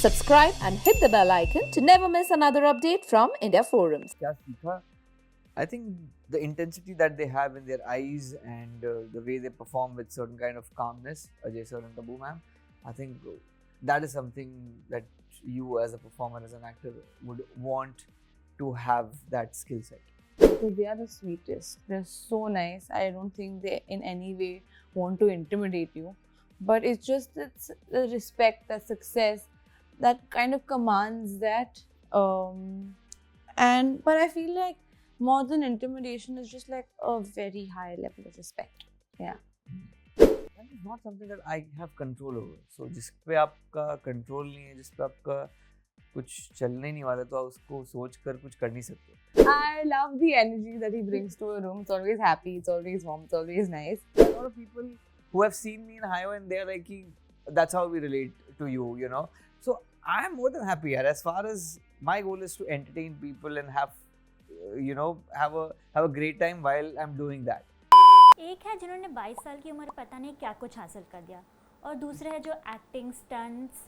Subscribe and hit the bell icon to never miss another update from India Forums. क्या सीखा? I think the intensity that they have in their eyes and the way they perform with certain kind of calmness, Ajay sir and Tabu ma'am, I think that is something that you as a performer, as an actor, would want to have that skill set. Because they are the sweetest. They're so nice. I don't think they in any way want to intimidate you. But it's just the respect, the success that kind of commands that. But I feel like more than intimidation is just like a very high level of respect. Yeah. That is not something that I have control over. So जिस पे आपका control नहीं है, जिस पे आपका कुछ चलने नहीं वाला, तो आप उसको सोच कर कुछ कर नहीं सकते. I love the energy that he brings to a room. It's always happy, it's always warm, it's always nice. There are a lot of people who have seen me in Hio and they're like, that's how we relate to you, you know. So I am more than happy here. As far as my goal is to entertain people and have, have a great time while I'm doing that. एक है जिन्होंने 22 साल की उम्र पता नहीं क्या कुछ हासिल कर दिया, और दूसरे है जो एक्टिंग, स्टंट्स,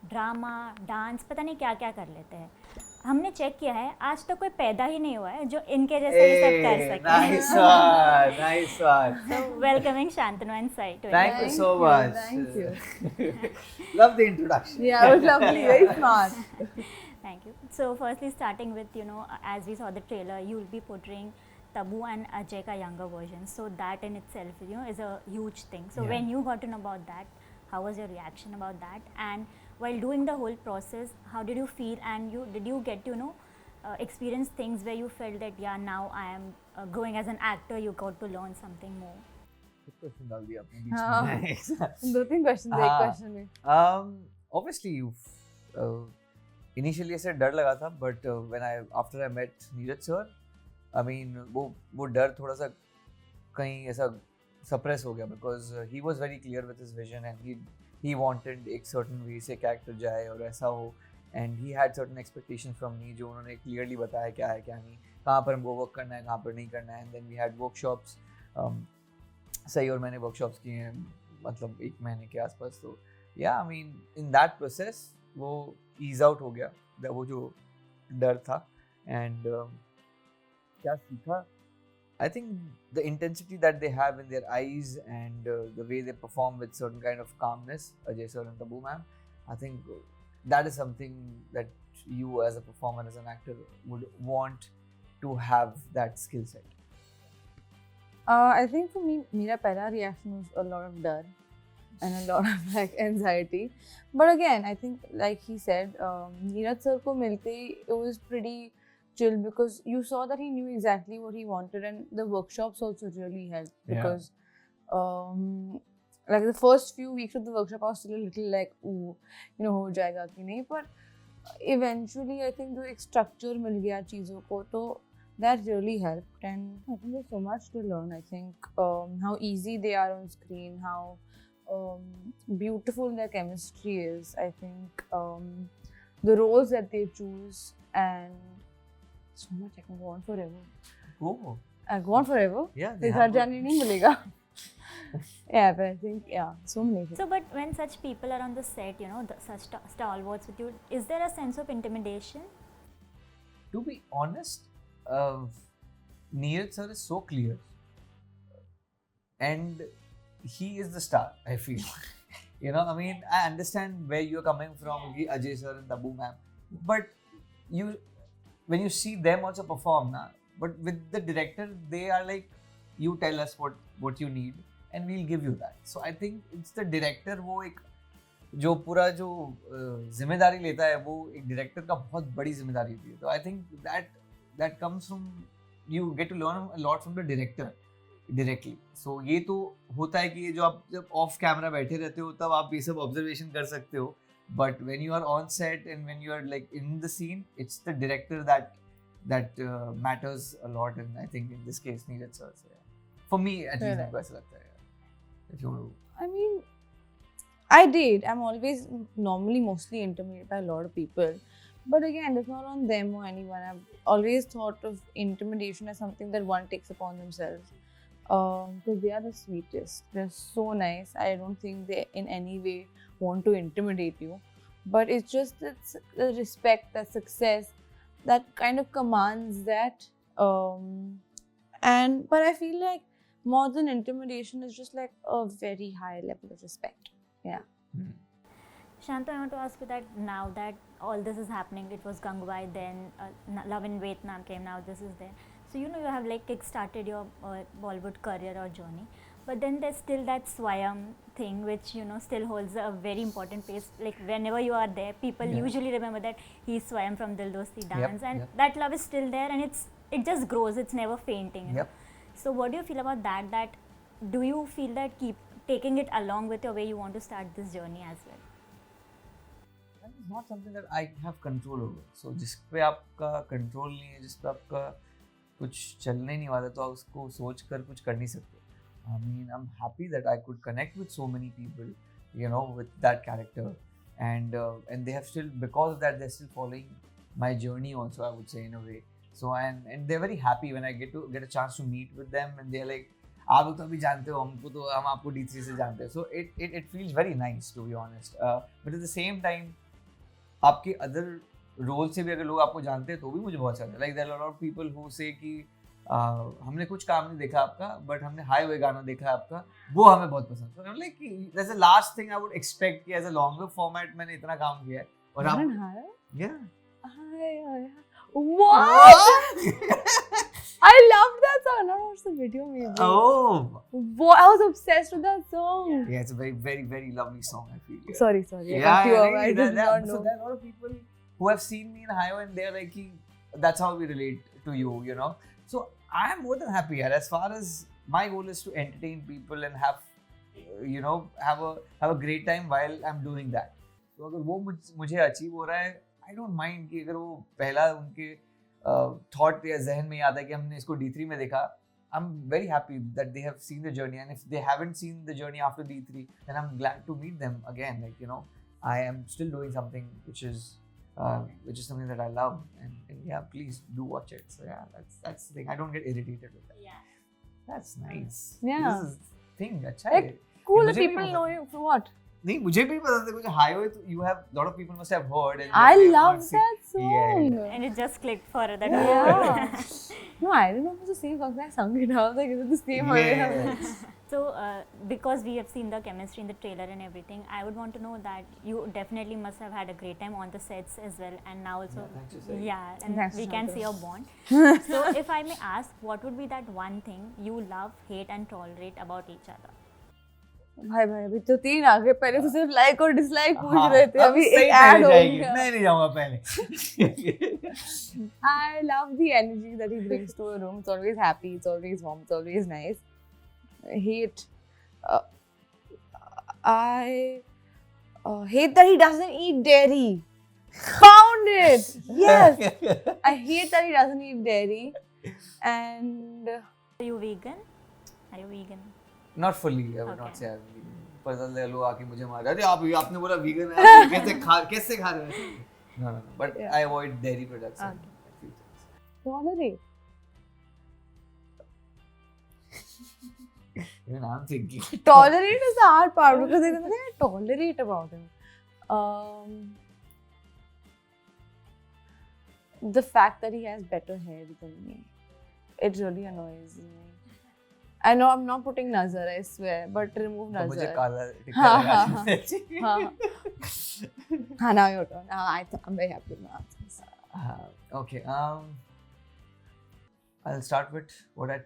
ड्रामा, डांस, पता नहीं क्या क्या कर लेते हैं. हमने चेक किया है, आज तक कोई पैदा ही नहीं हुआ है जो इनके जैसे ये सब कर सके. Nice one, nice one. So welcoming Shantanu and Sai to Thank you so much. Thank you. Love the introduction. Yeah, it was lovely, very smart. Thank you. So firstly, starting with, as we saw the trailer, you will be portraying Tabu and Ajay ka younger version. So that in itself, is a huge thing. So Yeah. when you got to know about that, how was your reaction about that? And while doing the whole process, how did you feel? And did you get to experience things where you felt that now I am growing as an actor? You got to learn something more. Question डाल दिया आपने बीच में. Nice. 2-3 questions एक question में. Obviously, initially ऐसे डर लगा था, but after I met Neeraj sir, I mean वो डर थोड़ा सा कहीं ऐसा suppress हो गया, because he was very clear with his vision and he wanted एक certain way से character जाए और ऐसा हो, and he had certain expectations from me जो उन्होंने clearly बताया क्या है क्या नहीं, कहाँ पर हमको work करना है, कहाँ पर नहीं करना है. And then we had workshops. सही और मैंने workshops किए हैं, मतलब 1 महीने के आसपास. तो yeah, I mean in that process वो ease out हो गया वो जो डर था. And क्या सीखा? I think the intensity that they have in their eyes and the way they perform with certain kind of calmness, Ajay sir and Tabu ma'am, I think that is something that you as a performer, as an actor, would want to have that skill set. I think for me, मेरा पहला reaction was a lot of डर and a lot of like anxiety. But again, I think like he said, Neeraj sir को मिलते ही it was pretty chill, because you saw that he knew exactly what he wanted, and the workshops also really helped. Because like the first few weeks of the workshop I was still a little like ooh, हो जाएगा कि नहीं, but eventually I think जो एक structure मिल गया चीज़ों को, तो that really helped. And I think there's so much to learn. I think how easy they are on screen, how beautiful their chemistry is. I think the roles that they choose, and so much. I can go on forever. Oh. I go on forever. Yeah. फिर घर जाने नहीं मिलेगा. Yeah, but I think so many things. So, but when such people are on the set, such stalwarts with you, is there a sense of intimidation? To be honest, Neeraj sir is so clear, and he is the star, I feel. I mean, I understand where you're coming from, Ajay sir and Tabu ma'am, but when you see them also perform, but with the director, they are like, you tell us what you need and we'll give you that. So I think it's the director, वो एक जो पूरा जो जिम्मेदारी लेता है, वो एक director का बहुत बड़ी जिम्मेदारी होती है. So I think that comes from, you get to learn a lot from the director directly. So ये तो होता है कि जो आप जब off camera बैठे रहते हो तब आप ये सब observation कर सकते हो. But when you are on set and when you are like in the scene, it's the director that matters a lot. And I think in this case, Neeraj sir. So, yeah. For me, at least, मेरे को ऐसा लगता है. If you want to. I mean, I did. I'm always normally mostly intimidated by a lot of people. But again, it's not on them or anyone. I've always thought of intimidation as something that one takes upon themselves. Because they are the sweetest. They're so nice. I don't think they in any way want to intimidate you. but it's just the respect, the success that kind of commands that. But I feel like more than intimidation is just like a very high level of respect. Yeah. Shanta, I want to ask you that now that all this is happening, it was Gangubai, then Love in Vietnam came, now this is there. So you have like kick-started your Bollywood career or journey, but then there's still that Swayam thing which still holds a very important place. Like whenever you are there, people usually remember that he's Swayam from Dil Dosti Dance, and that love is still there, and it just grows. It's never fainting. You know? So what do you feel about that? That do you feel that keep taking it along with your way you want to start this journey as well? That is not something that I have control over. So जिस पे आपका control नहीं है, जिस पे आपका कुछ चलने नहीं वाला, तो आप उसको सोच कर कुछ कर नहीं सकते. I mean, I'm happy that I could connect with so many people, with that character, and they have still, because of that, they're still following my journey also, I would say, in a way. So and they're very happy when I get a chance to meet with them, and they're like, आप लोग तो अभी जानते हो हमको, तो हम आपको D3 से जानते हैं. So it feels very nice, to be honest. But at the same time, आपके अदर रोल से भी अगर लोग आपको जानते हैं तो भी मुझे बहुत अच्छा लगता है. Like there are lot of people who say कि हमने कुछ काम नहीं देखा आपका, बट हमने हाई वे गाना देखा है आपका, वो हमें बहुत पसंद. तो like that's the last thing I would expect कि एज अ लॉन्गर फॉर्मेट मैंने इतना काम किया है. और आप What? I loved that song. I don't watch the video maybe. Oh, I was obsessed with that song. yeah, it's a very, very, very lovely song, I feel. Yeah. Sorry. Yeah, I right, did not know. So there are a lot of people who have seen me in Hayo, and they're like, that's how we relate to you, So I am more than happy, yaar. As far as my goal is to entertain people and have, have a great time while I'm doing that. So अगर वो मुझे achieve हो रहा है, I don't mind कि अगर वो पहला उनके thought या जहन में याद है कि हमने इसको D3 में देखा. I'm very happy that they have seen the journey, and if they haven't seen the journey after D3, then I'm glad to meet them again. Like I am still doing something which is something that I love, and yeah, please do watch it. So yeah, that's the thing. I don't get irritated with that. Yeah. That's nice. Yeah. This is thing. अच्छा है. Cool मुझे भी people पसंद know you for what? नहीं, मुझे भी पसंद है. कुछ हाई हुए तो you have lot of people must have heard. And I they have love not seen. that song. And it just clicked for that. Yeah. No, I didn't know it was the same song. I sung it. I was like, is it the same? Yes. So, because we have seen the chemistry in the trailer and everything, I would want to know that you definitely must have had a great time on the sets as well, and now also. Yeah, thanks for saying. Yeah, and That's we so can good. see your bond. So, if I may ask, what would be that one thing you love, hate, and tolerate about each other? भाई अभी तो 3 आ गए. पहले तो सिर्फ like और dislike पूछ हाँ, रहे थे. अभी सही एक ऐड हो जाएगी. गया. मैं नहीं जाऊंगा पहले. I love the energy that he brings to a room. It's always happy. It's always warm. It's always nice. Hate. I hate that he doesn't eat dairy. Found it. Yes. I hate that he doesn't eat dairy. And Are you vegan? Are you vegan? Not fully, I would Okay. not say I'm vegan. पता ले लो आके मुझे मार अरे आपने बोला vegan है, आप कैसे खा रहे हैं? No. But Yeah. I avoid dairy products. Okay. And a few things. tolerate. Even I'm thinking. Tolerate is the hard part because there's nothing I tolerate about him. The fact that he has better hair than me, it really annoys me. I know I'm not putting nazar, I swear, but remove तो मुझे nazar. काला हाँ, टिक्का हाँ, now your turn. I'm very happy with my answers. Okay. I'll start with what I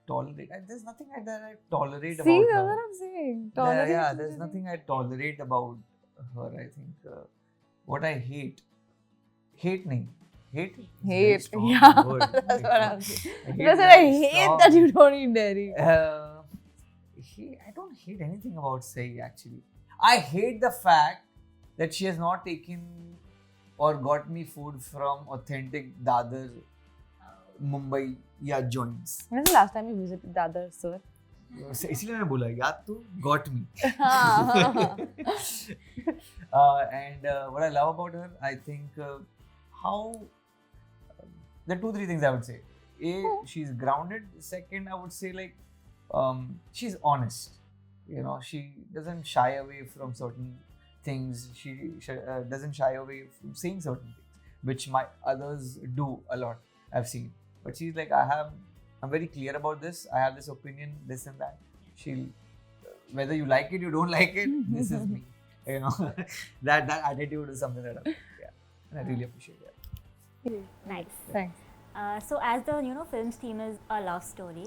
tolerate. There's nothing that I tolerate See, about that's her. what I'm saying. Yeah, Tolerate. there's nothing I tolerate about her. I think what I hate. Hate nahi. Hate. is a very Hate. strong Yeah, word. that's what I'm saying. I hate Because I very hate strong. that you don't eat dairy. I don't hate anything about Sai actually. I hate the fact that she has not taken or got me food from authentic Dadar, Mumbai या joints. When was the last time you visited Dadar, sir? इसलिए मैंने बोला याद तो got me. And what I love about her, I think how there are 2-3 things I would say. A, she's grounded. Second, I would say like she's honest. She doesn't shy away from certain things. She doesn't shy away from saying certain things, which my others do a lot. I've seen, but she's like, I'm very clear about this. I have this opinion, this and that. She'll, whether you like it, you don't like it. This is me. You know, that attitude is something that and I really appreciate that. Nice. Thanks. So as the film's theme is a love story,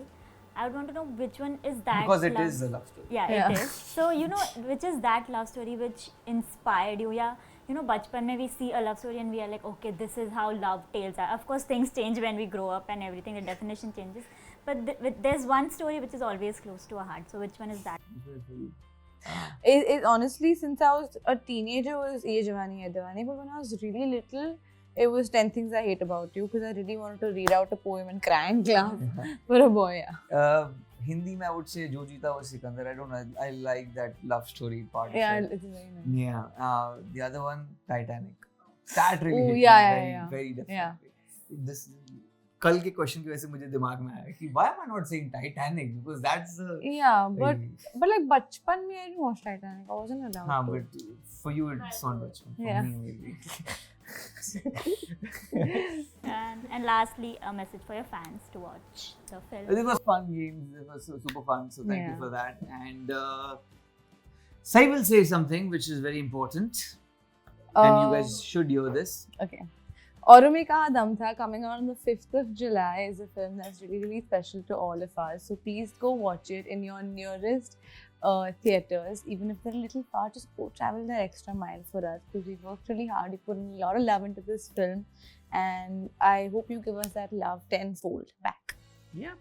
I would want to know which one is that. Because it is a love story. Yeah, Yeah. it is. So which is that love story which inspired you? Yeah, bachpan mein we see a love story and we are like, okay, this is how love tales are. Of course, things change when we grow up and everything. The definition changes. But there's one story which is always close to our heart. So which one is that? It honestly, since I was a teenager, it was Ye Jawani Hai Diwani. But when I was really little, it was 10 Things I Hate About You, because I really wanted to read out a poem and cry in class for a boy. Yeah. Hindi mein I would say Jo Jeeta Wo Sikandar. I don't know. I like that love story part. Yeah, of it. it's very nice. Yeah. The other one, Titanic. That really Ooh, hit me yeah, very, yeah. very definitely. Yeah. This कल के question की वजह से मुझे दिमाग में आया कि why am I not saying Titanic, because that's Yeah, but like bachpan mein I didn't watch Titanic. I wasn't allowed हाँ, to. but for you it's not much. For Yeah. me maybe. And lastly, a message for your fans to watch the film. It was fun games. It was super fun. So thank you Yeah. for that. And Sai will say something which is very important, and you guys should hear this. Okay. Auron Mein Kaha Dum Tha, coming out on the 5th of July, is a film that's really, really special to all of us. So please go watch it in your nearest theatres. Even if they're a little far, just go travel that extra mile for us, because we've worked really hard. We put in a lot of love into this film, and I hope you give us that love tenfold back. Yeah.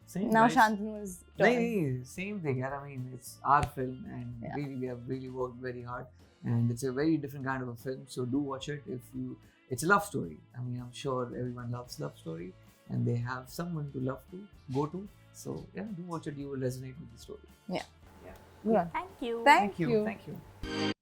Same. Now guys. Shantanu turn. Same thing. I mean, it's our film, and Yeah. really we have really worked very hard, and it's a very different kind of a film. So do watch it if you. It's a love story. I mean, I'm sure everyone loves love story, and they have someone to love to go to. So yeah, do watch it. You will resonate with the story. Yeah. Thank you. Thank you. Thank you.